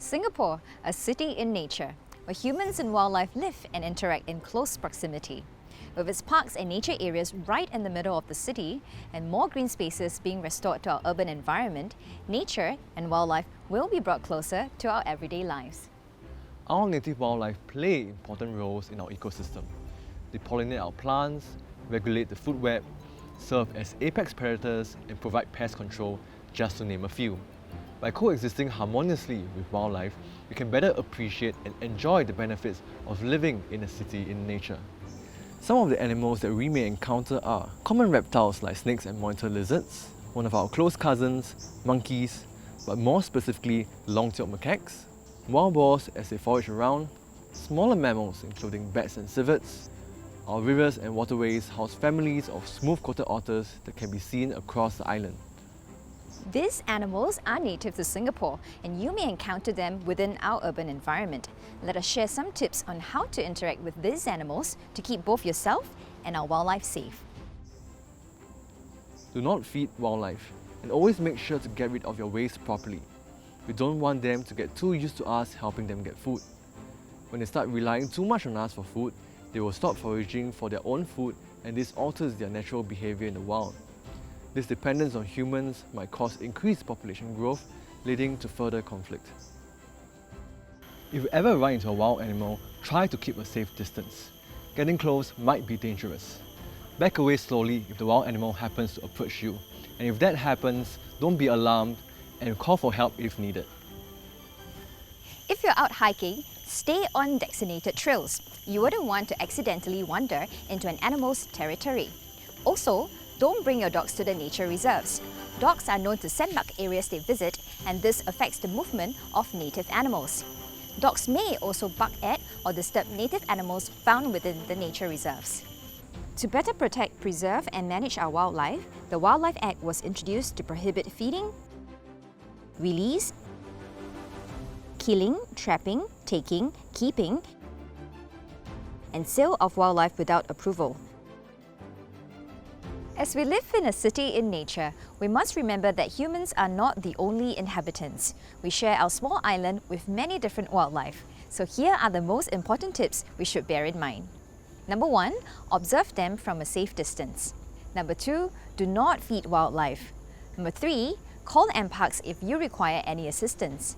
Singapore, a city in nature, where humans and wildlife live and interact in close proximity. With its parks and nature areas right in the middle of the city and more green spaces being restored to our urban environment, nature and wildlife will be brought closer to our everyday lives. Our native wildlife play important roles in our ecosystem. They pollinate our plants, regulate the food web, serve as apex predators and provide pest control, just to name a few. By coexisting harmoniously with wildlife, we can better appreciate and enjoy the benefits of living in a city in nature. Some of the animals that we may encounter are common reptiles like snakes and monitor lizards, one of our close cousins, monkeys, but more specifically long-tailed macaques, wild boars as they forage around, smaller mammals including bats and civets. Our rivers and waterways house families of smooth-coated otters that can be seen across the island. These animals are native to Singapore and you may encounter them within our urban environment. Let us share some tips on how to interact with these animals to keep both yourself and our wildlife safe. Do not feed wildlife and always make sure to get rid of your waste properly. We don't want them to get too used to us helping them get food. When they start relying too much on us for food, they will stop foraging for their own food and this alters their natural behaviour in the wild. This dependence on humans might cause increased population growth, leading to further conflict. If you ever run into a wild animal, try to keep a safe distance. Getting close might be dangerous. Back away slowly if the wild animal happens to approach you. And if that happens, don't be alarmed and call for help if needed. If you're out hiking, stay on designated trails. You wouldn't want to accidentally wander into an animal's territory. Also, don't bring your dogs to the nature reserves. Dogs are known to scent mark areas they visit, and this affects the movement of native animals. Dogs may also bark at or disturb native animals found within the nature reserves. To better protect, preserve and manage our wildlife, the Wildlife Act was introduced to prohibit feeding, release, killing, trapping, taking, keeping, and sale of wildlife without approval. As we live in a city in nature, we must remember that humans are not the only inhabitants. We share our small island with many different wildlife. So here are the most important tips we should bear in mind. Number 1, observe them from a safe distance. Number 2, do not feed wildlife. Number 3, call NParks if you require any assistance.